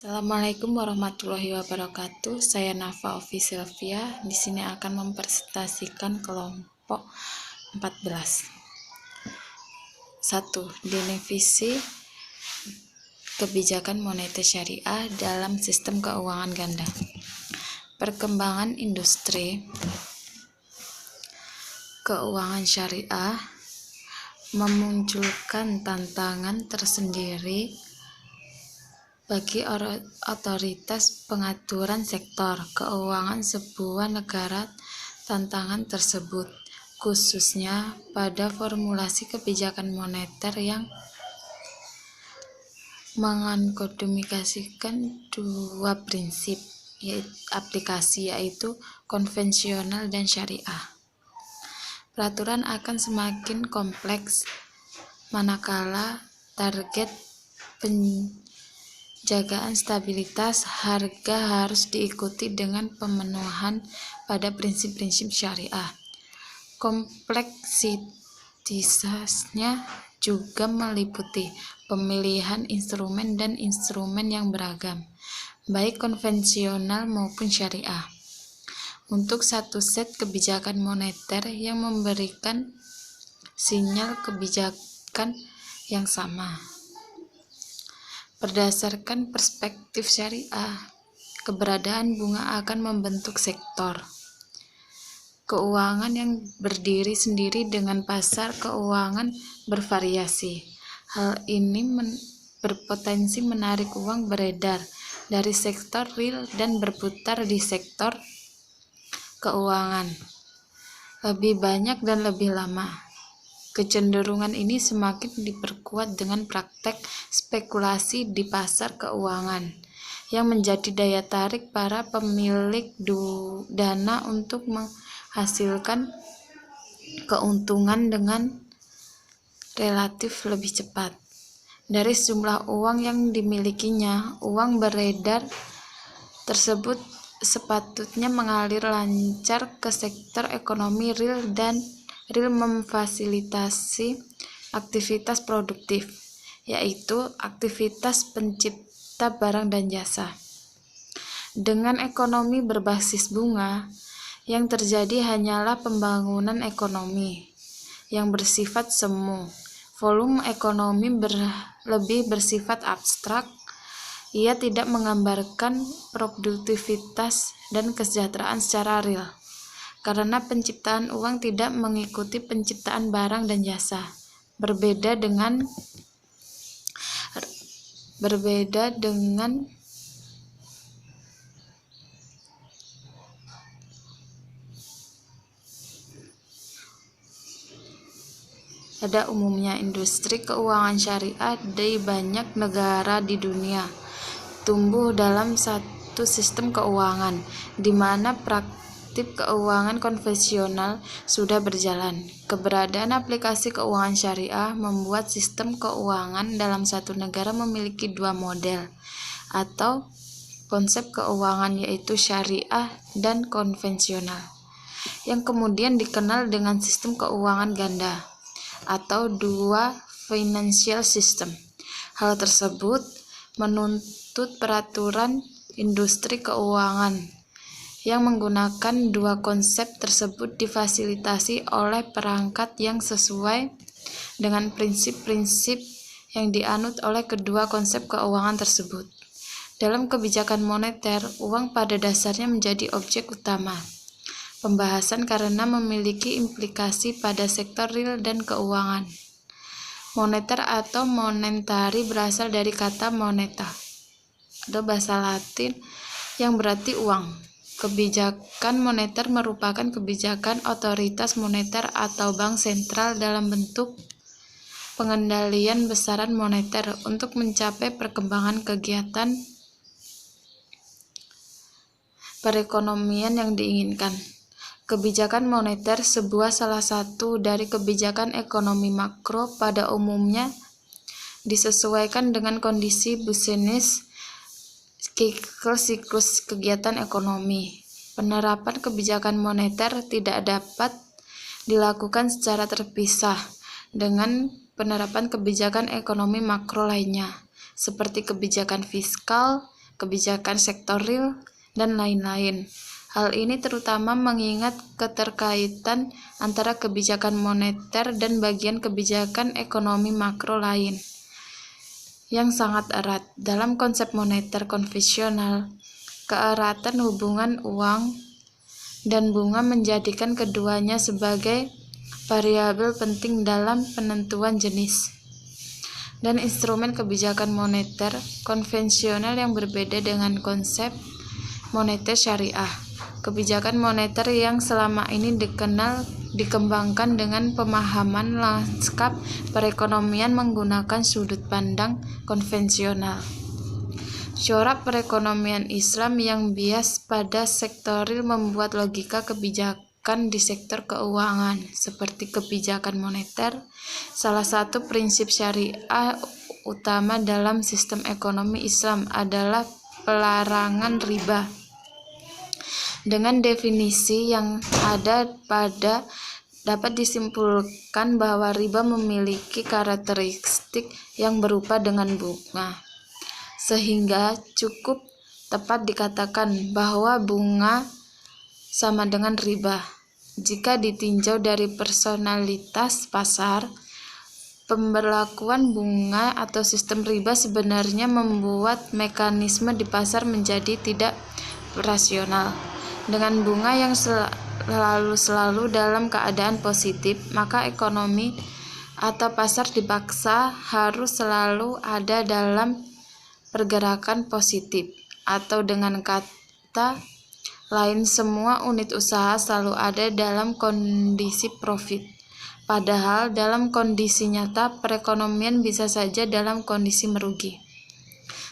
Assalamualaikum warahmatullahi wabarakatuh. Saya Nafa Ovi Sylvia. Di sini akan mempresentasikan kelompok 14. 1. Definisi kebijakan moneter syariah dalam sistem keuangan ganda. Perkembangan industri keuangan syariah memunculkan tantangan tersendiri bagi otoritas pengaturan sektor keuangan sebuah negara. Tantangan tersebut khususnya pada formulasi kebijakan moneter yang mengakomodasikan dua prinsip aplikasi, yaitu konvensional dan syariah. Peraturan akan semakin kompleks manakala target penjagaan stabilitas harga harus diikuti dengan pemenuhan pada prinsip-prinsip syariah. Kompleksitasnya juga meliputi pemilihan instrumen dan instrumen yang beragam, baik konvensional maupun syariah, untuk satu set kebijakan moneter yang memberikan sinyal kebijakan yang sama. Berdasarkan perspektif syariah, keberadaan bunga akan membentuk sektor keuangan yang berdiri sendiri dengan pasar keuangan bervariasi. Hal ini berpotensi menarik uang beredar dari sektor real dan berputar di sektor keuangan lebih banyak dan lebih lama. Kecenderungan ini semakin diperkuat dengan praktek spekulasi di pasar keuangan yang menjadi daya tarik para pemilik dana untuk menghasilkan keuntungan dengan relatif lebih cepat dari jumlah uang yang dimilikinya. Uang beredar tersebut sepatutnya mengalir lancar ke sektor ekonomi real, dan real memfasilitasi aktivitas produktif, yaitu aktivitas pencipta barang dan jasa. Dengan ekonomi berbasis bunga, yang terjadi hanyalah pembangunan ekonomi yang bersifat semu. Volume ekonomi lebih bersifat abstrak. Ia tidak menggambarkan produktivitas dan kesejahteraan secara real, karena penciptaan uang tidak mengikuti penciptaan barang dan jasa. Berbeda dengan pada umumnya, industri keuangan syariah di banyak negara di dunia tumbuh dalam satu sistem keuangan di mana praktik keuangan konvensional sudah berjalan. Keberadaan aplikasi keuangan syariah membuat sistem keuangan dalam satu negara memiliki dua model atau konsep keuangan, yaitu syariah dan konvensional, yang kemudian dikenal dengan sistem keuangan ganda atau dua financial system. Hal tersebut menuntut peraturan industri keuangan yang menggunakan dua konsep tersebut difasilitasi oleh perangkat yang sesuai dengan prinsip-prinsip yang dianut oleh kedua konsep keuangan tersebut. Dalam kebijakan moneter, uang pada dasarnya menjadi objek utama pembahasan karena memiliki implikasi pada sektor real dan keuangan. Moneter atau monetari berasal dari kata moneta atau bahasa Latin yang berarti uang. Kebijakan moneter merupakan kebijakan otoritas moneter atau bank sentral dalam bentuk pengendalian besaran moneter untuk mencapai perkembangan kegiatan perekonomian yang diinginkan. Kebijakan moneter salah satu dari kebijakan ekonomi makro, pada umumnya disesuaikan dengan kondisi bisnis siklus kegiatan ekonomi. Penerapan kebijakan moneter tidak dapat dilakukan secara terpisah dengan penerapan kebijakan ekonomi makro lainnya, seperti kebijakan fiskal, kebijakan sektor real, dan lain-lain. Hal ini terutama mengingat keterkaitan antara kebijakan moneter dan bagian kebijakan ekonomi makro lain yang sangat erat. Dalam konsep moneter konvensional, keeratan hubungan uang dan bunga menjadikan keduanya sebagai variabel penting dalam penentuan jenis dan instrumen kebijakan moneter konvensional yang berbeda dengan konsep moneter syariah. Kebijakan moneter yang selama ini dikembangkan dengan pemahaman lanskap perekonomian menggunakan sudut pandang konvensional. Corak perekonomian Islam yang bias pada sektoril membuat logika kebijakan di sektor keuangan, seperti kebijakan moneter. Salah satu prinsip syariah utama dalam sistem ekonomi Islam adalah pelarangan riba. Dengan definisi yang ada dapat disimpulkan bahwa riba memiliki karakteristik yang berupa dengan bunga, sehingga cukup tepat dikatakan bahwa bunga sama dengan riba. Jika ditinjau dari personalitas pasar, pemberlakuan bunga atau sistem riba sebenarnya membuat mekanisme di pasar menjadi tidak rasional. Dengan bunga yang selalu dalam keadaan positif, maka ekonomi atau pasar dipaksa harus selalu ada dalam pergerakan positif, atau dengan kata lain semua unit usaha selalu ada dalam kondisi profit. Padahal dalam kondisi nyata perekonomian bisa saja dalam kondisi merugi.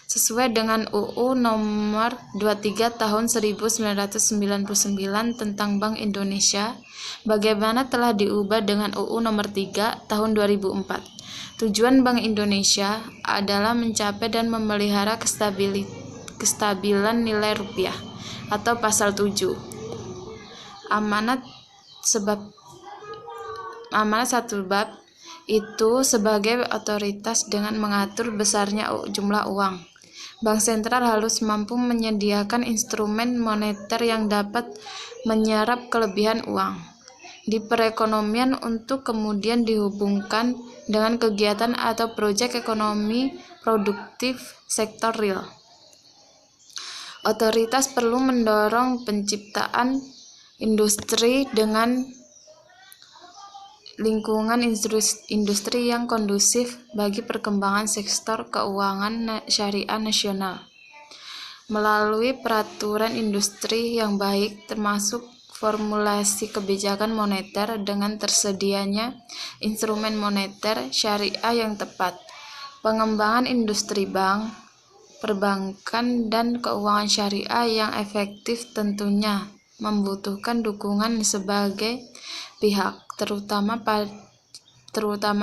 Sesuai dengan UU nomor 23 tahun 1999 tentang Bank Indonesia, bagaimana telah diubah dengan UU nomor 3 tahun 2004. Tujuan Bank Indonesia adalah mencapai dan memelihara kestabilan nilai rupiah atau pasal 7. Amanat 1 bab itu sebagai otoritas dengan mengatur besarnya jumlah uang. Bank sentral harus mampu menyediakan instrumen moneter yang dapat menyerap kelebihan uang di perekonomian untuk kemudian dihubungkan dengan kegiatan atau proyek ekonomi produktif sektor real. Otoritas perlu mendorong penciptaan industri dengan lingkungan industri yang kondusif bagi perkembangan sektor keuangan syariah nasional. Melalui peraturan industri yang baik, termasuk formulasi kebijakan moneter dengan tersedianya instrumen moneter syariah yang tepat, pengembangan industri bank, perbankan, dan keuangan syariah yang efektif tentunya membutuhkan dukungan sebagai pihak, terutama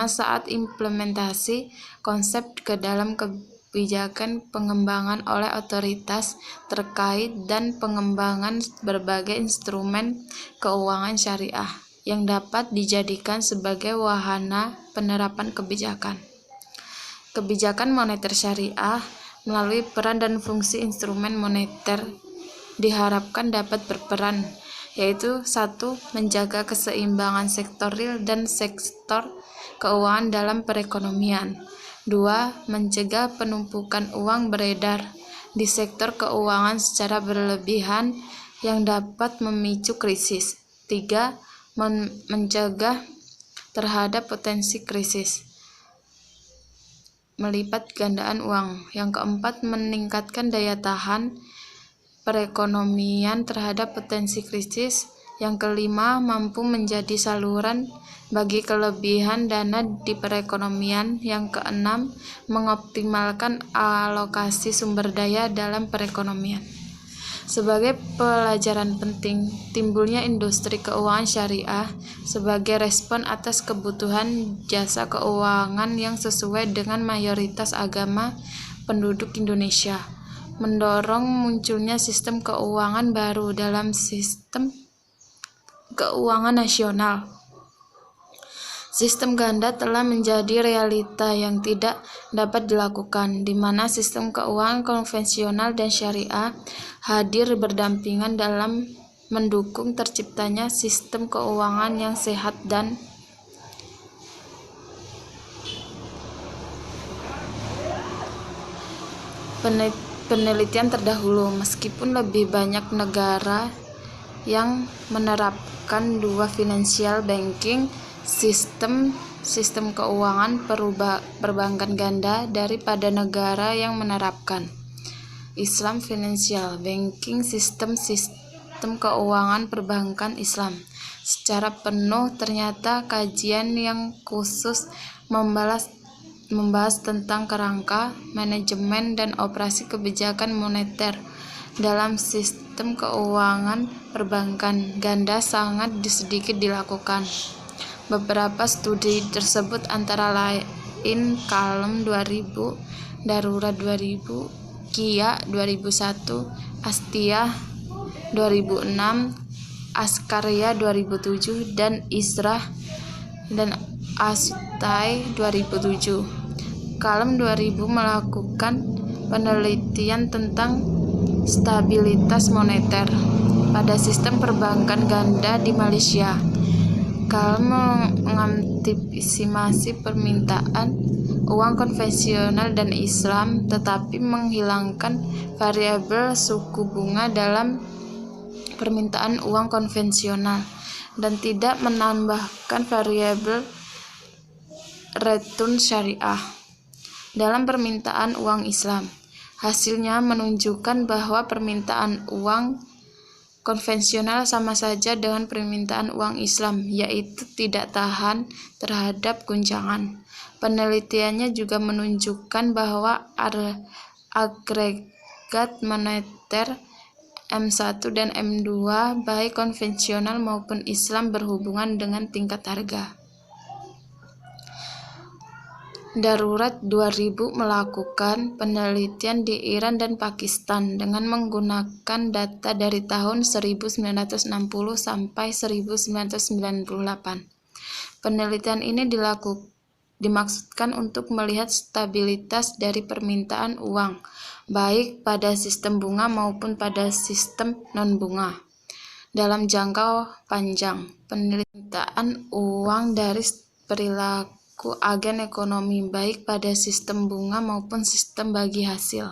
saat implementasi konsep ke dalam kebijakan pengembangan oleh otoritas terkait dan pengembangan berbagai instrumen keuangan syariah yang dapat dijadikan sebagai wahana penerapan kebijakan. Kebijakan moneter syariah melalui peran dan fungsi instrumen moneter diharapkan dapat berperan, yaitu 1. Menjaga keseimbangan sektor real dan sektor keuangan dalam perekonomian. 2. Mencegah penumpukan uang beredar di sektor keuangan secara berlebihan yang dapat memicu krisis. 3. Mencegah terhadap potensi krisis melipat gandaan uang. Yang keempat, meningkatkan daya tahan perekonomian terhadap potensi krisis. Yang kelima, mampu menjadi saluran bagi kelebihan dana di perekonomian. Yang keenam, mengoptimalkan alokasi sumber daya dalam perekonomian. Sebagai pelajaran penting, timbulnya industri keuangan syariah sebagai respon atas kebutuhan jasa keuangan yang sesuai dengan mayoritas agama penduduk Indonesia, mendorong munculnya sistem keuangan baru dalam sistem keuangan nasional. Sistem ganda telah menjadi realita yang tidak dapat dilakukan, di mana sistem keuangan konvensional dan syariah hadir berdampingan dalam mendukung terciptanya sistem keuangan yang sehat dan penelitian terdahulu. Meskipun lebih banyak negara yang menerapkan dua financial banking sistem keuangan perbankan ganda daripada negara yang menerapkan Islam financial banking sistem keuangan perbankan Islam secara penuh. Ternyata kajian yang khusus membahas tentang kerangka, manajemen, dan operasi kebijakan moneter dalam sistem keuangan perbankan ganda sangat sedikit dilakukan. Beberapa studi tersebut antara lain Kalem 2000, Darurat 2000, Kia 2001, Astia 2006, Askarya 2007, dan Israh dan Asutai 2007. Kalem 2000 melakukan penelitian tentang stabilitas moneter pada sistem perbankan ganda di Malaysia. Kalem mengantisipasi permintaan uang konvensional dan Islam, tetapi menghilangkan variabel suku bunga dalam permintaan uang konvensional dan tidak menambahkan variabel return syariah dalam permintaan uang Islam. Hasilnya menunjukkan bahwa permintaan uang konvensional sama saja dengan permintaan uang Islam, yaitu tidak tahan terhadap guncangan. Penelitiannya juga menunjukkan bahwa agregat moneter M1 dan M2 baik konvensional maupun Islam berhubungan dengan tingkat harga. Darurat 2000 melakukan penelitian di Iran dan Pakistan dengan menggunakan data dari tahun 1960 sampai 1998. Penelitian ini dimaksudkan untuk melihat stabilitas dari permintaan uang, baik pada sistem bunga maupun pada sistem non-bunga. Dalam jangka panjang, penelitian uang dari perilaku agen ekonomi baik pada sistem bunga maupun sistem bagi hasil.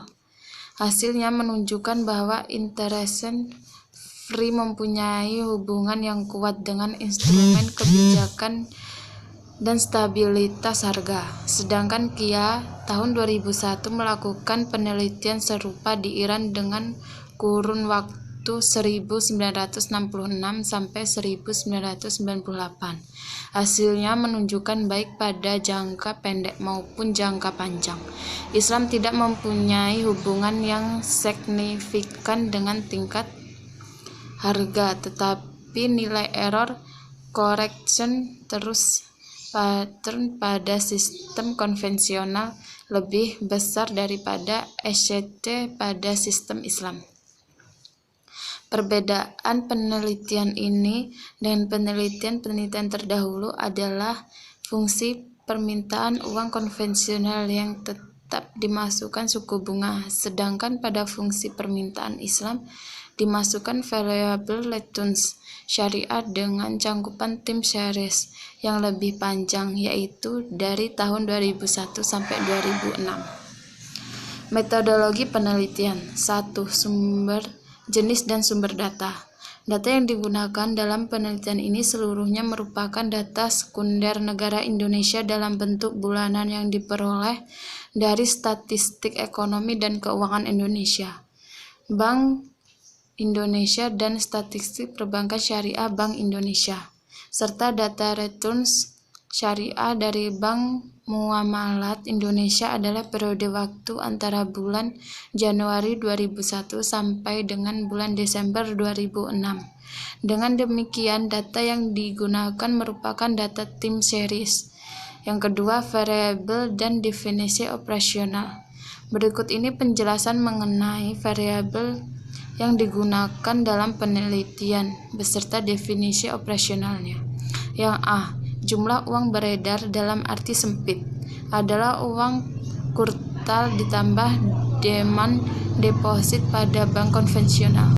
Hasilnya menunjukkan bahwa interest free mempunyai hubungan yang kuat dengan instrumen kebijakan dan stabilitas harga. Sedangkan Kia tahun 2001 melakukan penelitian serupa di Iran dengan kurun waktu 1966 sampai 1998. Hasilnya menunjukkan baik pada jangka pendek maupun jangka panjang, Islam tidak mempunyai hubungan yang signifikan dengan tingkat harga, tetapi nilai error correction terus pattern pada sistem konvensional lebih besar daripada SCT pada sistem Islam. Perbedaan penelitian ini dengan penelitian terdahulu adalah fungsi permintaan uang konvensional yang tetap dimasukkan suku bunga, sedangkan pada fungsi permintaan Islam dimasukkan variabel returns syariah dengan cangkupan time series yang lebih panjang, yaitu dari tahun 2001 sampai 2006. Metodologi penelitian. 1. Sumber jenis dan sumber data. Data yang digunakan dalam penelitian ini seluruhnya merupakan data sekunder negara Indonesia dalam bentuk bulanan yang diperoleh dari Statistik Ekonomi dan Keuangan Indonesia, Bank Indonesia, dan Statistik Perbankan Syariah Bank Indonesia, serta data returns syariah dari Bank Muamalat Indonesia adalah periode waktu antara bulan Januari 2001 sampai dengan bulan Desember 2006. Dengan demikian, data yang digunakan merupakan data time series. Yang kedua, variabel dan definisi operasional. Berikut ini penjelasan mengenai variabel yang digunakan dalam penelitian beserta definisi operasionalnya. Yang A. Jumlah uang beredar dalam arti sempit adalah uang kuartal ditambah demand deposit pada bank konvensional.